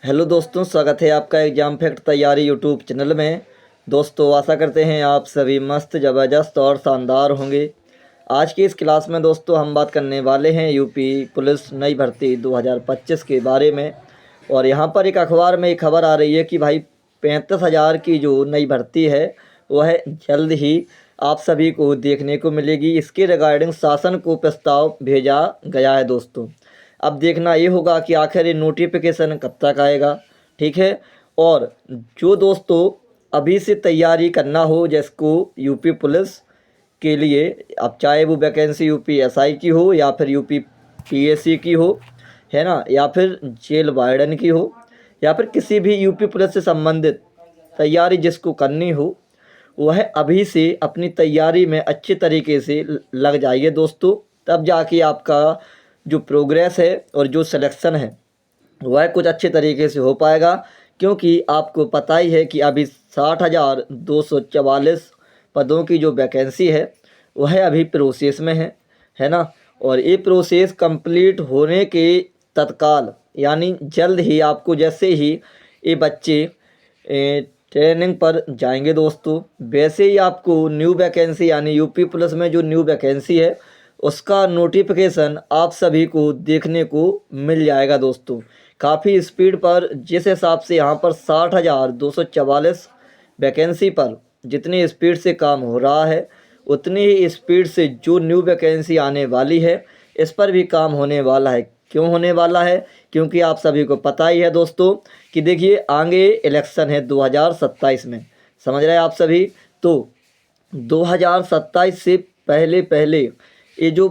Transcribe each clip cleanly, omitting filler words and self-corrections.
Hello दोस्तों, स्वागत है आपका एग्जाम फैक्ट तैयारी यूट्यूब चैनल में। दोस्तों आशा करते हैं आप सभी मस्त ज़बरदस्त और शानदार होंगे। आज की इस क्लास में दोस्तों हम बात करने वाले हैं यूपी पुलिस नई भर्ती 2025 के बारे में। और यहाँ पर एक अखबार में एक खबर आ रही है कि भाई 35,000 की जो नई भर्ती है वह जल्द ही आप सभी को देखने को मिलेगी। इसके रिगार्डिंग शासन को प्रस्ताव भेजा गया है दोस्तों। अब देखना ये होगा कि आखिर ये नोटिफिकेशन कब तक आएगा, ठीक है। और जो दोस्तों अभी से तैयारी करना हो जिसको यूपी पुलिस के लिए, अब चाहे वो वैकेंसी यूपी एसआई की हो या फिर यूपी पीएससी की हो, है ना, या फिर जेल वार्डन की हो, या फिर किसी भी यूपी पुलिस से संबंधित तैयारी जिसको करनी हो, वह अभी से अपनी तैयारी में अच्छे तरीके से लग जाइए दोस्तों। तब जाके आपका जो प्रोग्रेस है और जो सिलेक्शन है वह कुछ अच्छे तरीके से हो पाएगा। क्योंकि आपको पता ही है कि अभी 60,244 पदों की जो वैकेंसी है वह अभी प्रोसेस में है ना। और ये प्रोसेस कंप्लीट होने के तत्काल यानी जल्द ही आपको, जैसे ही ये बच्चे ट्रेनिंग पर जाएंगे दोस्तों, वैसे ही आपको न्यू वैकेंसी यानी यूपी पुलिस में जो न्यू वैकेंसी है उसका नोटिफिकेशन आप सभी को देखने को मिल जाएगा दोस्तों। काफ़ी स्पीड पर, जिस हिसाब से यहाँ पर 60,244 वैकेंसी पर जितनी स्पीड से काम हो रहा है, उतनी ही स्पीड से जो न्यू वैकेंसी आने वाली है इस पर भी काम होने वाला है। क्यों होने वाला है? क्योंकि आप सभी को पता ही है दोस्तों कि देखिए आगे इलेक्शन है 2027 में, समझ रहे हैं आप सभी। तो 2027 से पहले पहले ये जो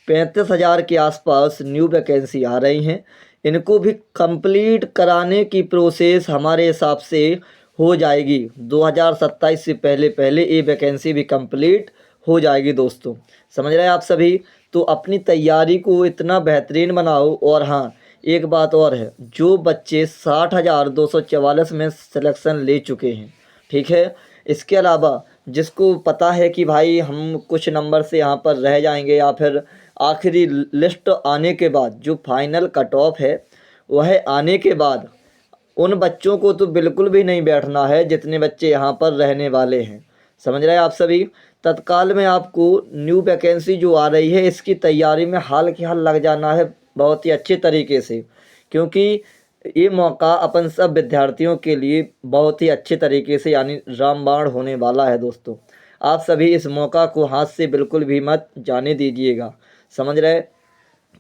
35,000 के आसपास न्यू वैकेंसी आ रही हैं, इनको भी कंप्लीट कराने की प्रोसेस हमारे हिसाब से हो जाएगी। 2027 से पहले पहले ये वैकेंसी भी कंप्लीट हो जाएगी दोस्तों, समझ रहे हैं आप सभी। तो अपनी तैयारी को इतना बेहतरीन बनाओ। और हाँ, एक बात और है, जो बच्चे 60,244 में सिलेक्शन ले चुके हैं, ठीक है, इसके अलावा जिसको पता है कि भाई हम कुछ नंबर से यहाँ पर रह जाएंगे या फिर आखिरी लिस्ट आने के बाद जो फाइनल कट ऑफ है वह आने के बाद, उन बच्चों को तो बिल्कुल भी नहीं बैठना है जितने बच्चे यहाँ पर रहने वाले हैं, समझ रहे हैं आप सभी। तत्काल में आपको न्यू वैकेंसी जो आ रही है इसकी तैयारी में हाल के हाल लग जाना है बहुत ही अच्छे तरीके से। क्योंकि ये मौका अपन सब विद्यार्थियों के लिए बहुत ही अच्छे तरीके से यानी रामबाण होने वाला है दोस्तों। आप सभी इस मौका को हाथ से बिल्कुल भी मत जाने दीजिएगा, समझ रहे।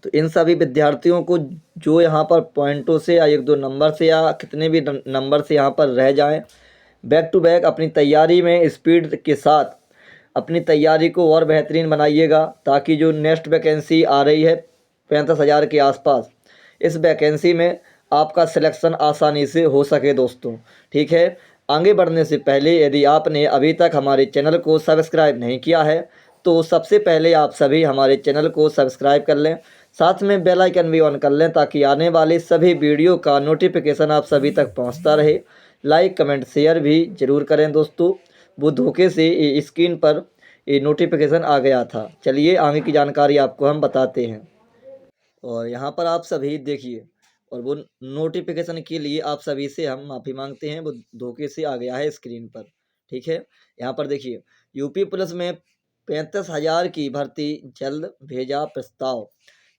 तो इन सभी विद्यार्थियों को जो यहाँ पर पॉइंटों से या एक दो नंबर से या कितने भी नंबर से यहाँ पर रह जाएं, बैक टू बैक अपनी तैयारी में स्पीड के साथ अपनी तैयारी को और बेहतरीन बनाइएगा, ताकि जो नेक्स्ट वैकेंसी आ रही है 35,000 के आसपास, इस वैकेंसी में आपका सिलेक्शन आसानी से हो सके दोस्तों, ठीक है। आगे बढ़ने से पहले यदि आपने अभी तक हमारे चैनल को सब्सक्राइब नहीं किया है तो सबसे पहले आप सभी हमारे चैनल को सब्सक्राइब कर लें, साथ में बेल आइकन भी ऑन कर लें ताकि आने वाले सभी वीडियो का नोटिफिकेशन आप सभी तक पहुंचता रहे। लाइक कमेंट शेयर भी ज़रूर करें दोस्तों। वो धोखे से ये स्क्रीन पर ये नोटिफिकेशन आ गया था। चलिए आगे की जानकारी आपको हम बताते हैं। और यहाँ पर आप सभी देखिए, और वो नोटिफिकेशन के लिए आप सभी से हम माफ़ी मांगते हैं, वो धोखे से आ गया है स्क्रीन पर, ठीक है। यहाँ पर देखिए, यूपी पुलिस में 35,000 की भर्ती जल्द भेजा प्रस्ताव।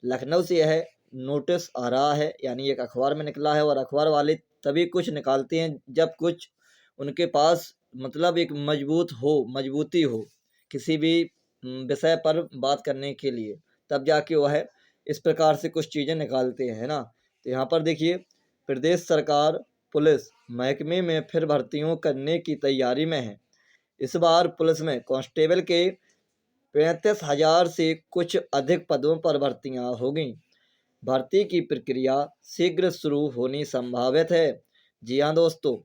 लखनऊ से यह नोटिस आ रहा है, यानी एक अखबार में निकला है। और अखबार वाले तभी कुछ निकालते हैं जब कुछ उनके पास मतलब एक मजबूती हो किसी भी विषय पर बात करने के लिए, तब जाके वह इस प्रकार से कुछ चीज़ें निकालते हैं ना। तो यहाँ पर देखिए, प्रदेश सरकार पुलिस महकमे में फिर भर्तियों करने की तैयारी में है। इस बार पुलिस में कांस्टेबल के 35,000 से कुछ अधिक पदों पर भर्तियां होंगी। भर्ती की प्रक्रिया शीघ्र शुरू होनी संभावित है। जी हाँ दोस्तों,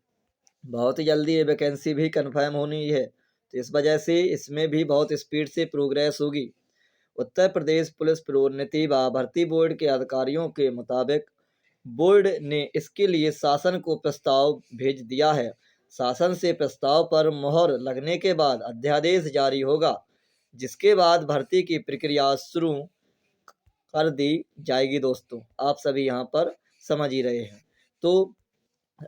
बहुत ही जल्दी ये वैकेंसी भी कंफर्म होनी है, तो इस वजह से इसमें भी बहुत स्पीड से प्रोग्रेस होगी। उत्तर प्रदेश पुलिस प्रोन्नति व भर्ती बोर्ड के अधिकारियों के मुताबिक बोर्ड ने इसके लिए शासन को प्रस्ताव भेज दिया है। शासन से प्रस्ताव पर मोहर लगने के बाद अध्यादेश जारी होगा, जिसके बाद भर्ती की प्रक्रिया शुरू कर दी जाएगी दोस्तों। आप सभी यहाँ पर समझ ही रहे हैं। तो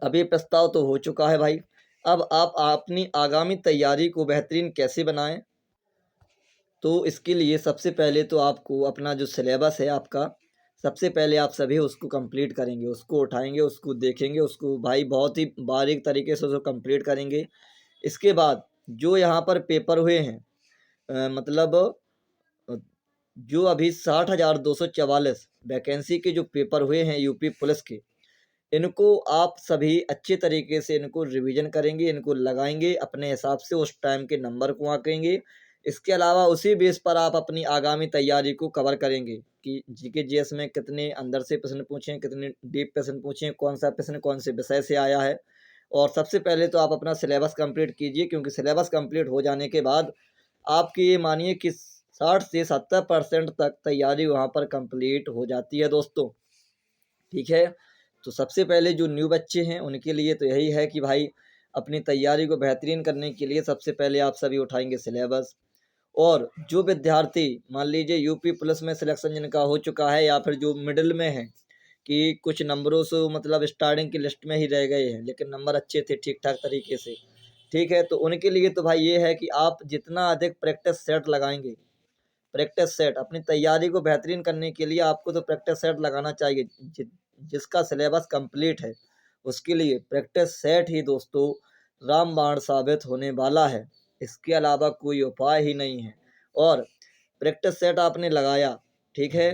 अब ये प्रस्ताव तो हो चुका है भाई। अब आप अपनी आगामी तैयारी को बेहतरीन कैसे बनाएं, तो इसके लिए सबसे पहले तो आपको अपना जो सिलेबस है आपका, सबसे पहले आप सभी उसको कंप्लीट करेंगे, उसको उठाएंगे, उसको देखेंगे, उसको भाई बहुत ही बारीक तरीके से उसको कंप्लीट करेंगे। इसके बाद जो यहाँ पर पेपर हुए हैं, मतलब अ, जो अभी 60,244 वैकेंसी के जो पेपर हुए हैं यूपी पुलिस के, इनको आप सभी अच्छे तरीके से इनको रिवीजन करेंगे, इनको लगाएंगे अपने हिसाब से, उस टाइम के नंबर को आंकेंगे। इसके अलावा उसी बेस पर आप अपनी आगामी तैयारी को कवर करेंगे कि जीके जीएस में कितने अंदर से प्रश्न पूछे हैं, कितने डीप प्रश्न पूछे हैं, कौन सा प्रश्न कौन से विषय से आया है। और सबसे पहले तो आप अपना सिलेबस कंप्लीट कीजिए, क्योंकि सिलेबस कंप्लीट हो जाने के बाद आपकी ये मानिए कि 60 से 70% तक तैयारी वहाँ पर कंप्लीट हो जाती है दोस्तों। ठीक है, तो सबसे पहले जो न्यू बच्चे हैं उनके लिए तो यही है कि भाई अपनी तैयारी को बेहतरीन करने के लिए सबसे पहले आप सभी उठाएंगे सिलेबस। और जो विद्यार्थी मान लीजिए यूपी पुलिस में सिलेक्शन जिनका हो चुका है, या फिर जो मिडिल में है कि कुछ नंबरों से मतलब स्टार्टिंग की लिस्ट में ही रह गए हैं लेकिन नंबर अच्छे थे ठीक ठाक तरीके से, ठीक है, तो उनके लिए तो भाई ये है कि आप जितना अधिक प्रैक्टिस सेट लगाएंगे, प्रैक्टिस सेट अपनी तैयारी को बेहतरीन करने के लिए आपको तो प्रैक्टिस सेट लगाना चाहिए। जिसका सिलेबस कंप्लीट है उसके लिए प्रैक्टिस सेट ही दोस्तों रामबाण साबित होने वाला है, इसके अलावा कोई उपाय ही नहीं है। और प्रैक्टिस सेट आपने लगाया, ठीक है,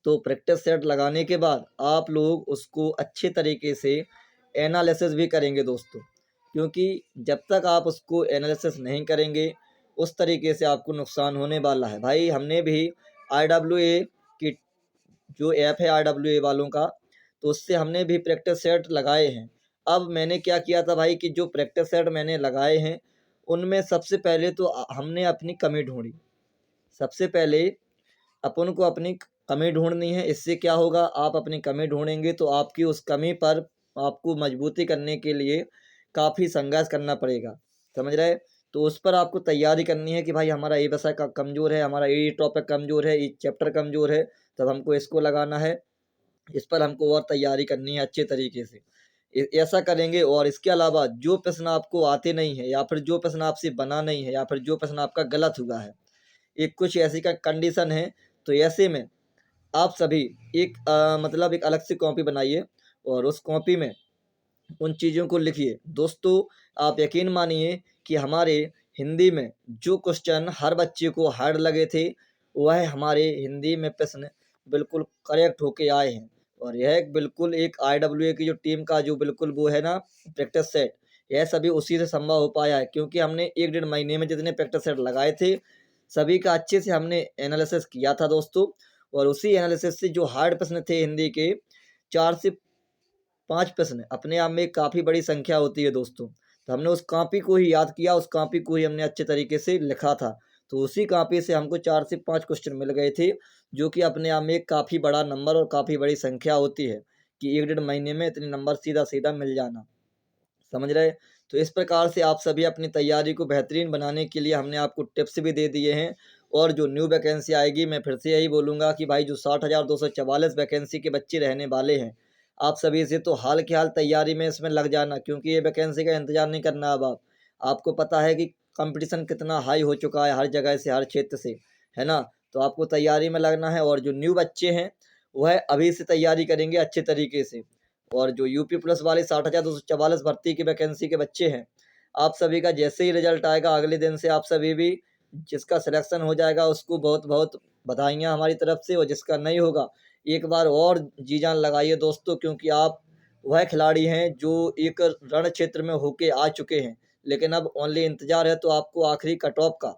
तो प्रैक्टिस सेट लगाने के बाद आप लोग उसको अच्छे तरीके से एनालिसिस भी करेंगे दोस्तों, क्योंकि जब तक आप उसको एनालिसिस नहीं करेंगे उस तरीके से आपको नुकसान होने वाला है। भाई हमने भी RWA की जो ऐप है RWA वालों का, तो उससे हमने भी प्रैक्टिस सेट लगाए हैं। अब मैंने क्या किया था भाई कि जो प्रैक्टिस सेट मैंने लगाए हैं उनमें सबसे पहले तो हमने अपनी कमी ढूंढी। सबसे पहले अपन को अपनी कमी ढूंढनी है। इससे क्या होगा, आप अपनी कमी ढूंढेंगे तो आपकी उस कमी पर आपको मजबूती करने के लिए काफ़ी संघर्ष करना पड़ेगा, समझ रहे। तो उस पर आपको तैयारी करनी है कि भाई हमारा ये विषय का कमज़ोर है, हमारा ये टॉपिक कमज़ोर है, ये चैप्टर कमज़ोर है, तब हमको इसको लगाना है, इस पर हमको और तैयारी करनी है अच्छे तरीके से। ऐसा करेंगे। और इसके अलावा जो प्रश्न आपको आते नहीं है, या फिर जो प्रश्न आपसे बना नहीं है, या फिर जो प्रश्न आपका गलत हुआ है, एक कुछ ऐसी का कंडीशन है, तो ऐसे में आप सभी एक मतलब एक अलग से कॉपी बनाइए और उस कॉपी में उन चीज़ों को लिखिए। दोस्तों आप यकीन मानिए कि हमारे हिंदी में जो क्वेश्चन हर बच्चे को हार्ड लगे थे, वह हमारे हिंदी में प्रश्न बिल्कुल करेक्ट होके आए हैं। और यह बिल्कुल एक IWA की जो टीम का जो बिल्कुल वो है ना प्रैक्टिस सेट, यह सभी उसी से संभव हो पाया है, क्योंकि हमने 1 डेढ़ महीने में जितने प्रैक्टिस सेट लगाए थे सभी का अच्छे से हमने एनालिसिस किया था दोस्तों। और उसी एनालिसिस से जो हार्ड प्रश्न थे हिंदी के, 4 से 5 प्रश्न अपने आप में काफ़ी बड़ी संख्या होती है दोस्तों, तो हमने उस कॉपी को ही याद किया, उस कॉपी को ही हमने अच्छे तरीके से लिखा था। तो उसी कॉपी से हमको 4 से 5 क्वेश्चन मिल गए थे, जो कि अपने आप में एक काफ़ी बड़ा नंबर और काफ़ी बड़ी संख्या होती है कि 1 डेढ़ महीने में इतने नंबर सीधा सीधा मिल जाना, समझ रहे। तो इस प्रकार से आप सभी अपनी तैयारी को बेहतरीन बनाने के लिए हमने आपको टिप्स भी दे दिए हैं। और जो न्यू वैकेंसी आएगी, मैं फिर से यही बोलूँगा कि भाई जो 60,244 वैकेंसी के बच्चे रहने वाले हैं, आप सभी से तो हाल के हाल तैयारी में इसमें लग जाना, क्योंकि ये वैकेंसी का इंतज़ार नहीं करना। अब आपको पता है कि कंपटीशन कितना हाई हो चुका है हर जगह से, हर क्षेत्र से, है ना। तो आपको तैयारी में लगना है। और जो न्यू बच्चे हैं वह अभी से तैयारी करेंगे अच्छे तरीके से। और जो यूपी पुलिस वाले 60,244 भर्ती की वैकेंसी के बच्चे हैं, आप सभी का जैसे ही रिजल्ट आएगा अगले दिन से आप सभी भी, जिसका सिलेक्शन हो जाएगा उसको बहुत बहुत बधाइयाँ हमारी तरफ से, और जिसका नहीं होगा एक बार और जी जान लगाइए दोस्तों, क्योंकि आप वह खिलाड़ी हैं जो एक रण क्षेत्र में होके आ चुके हैं, लेकिन अब ओनली इंतजार है तो आपको आखिरी कट ऑफ का,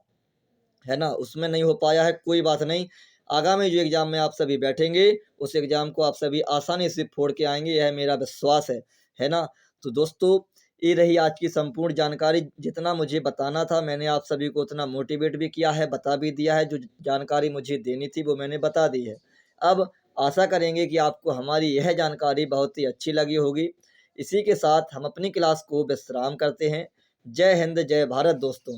है ना, उसमें नहीं हो पाया है, कोई बात नहीं। आगामी जो एग्ज़ाम में आप सभी बैठेंगे उस एग्ज़ाम को आप सभी आसानी से फोड़ के आएंगे, यह मेरा विश्वास है ना। तो दोस्तों ये रही आज की संपूर्ण जानकारी। जितना मुझे बताना था मैंने आप सभी को उतना मोटिवेट भी किया है, बता भी दिया है, जो जानकारी मुझे देनी थी वो मैंने बता दी है। अब आशा करेंगे कि आपको हमारी यह जानकारी बहुत ही अच्छी लगी होगी। इसी के साथ हम अपनी क्लास को विश्राम करते हैं। जय हिंद, जय भारत दोस्तों।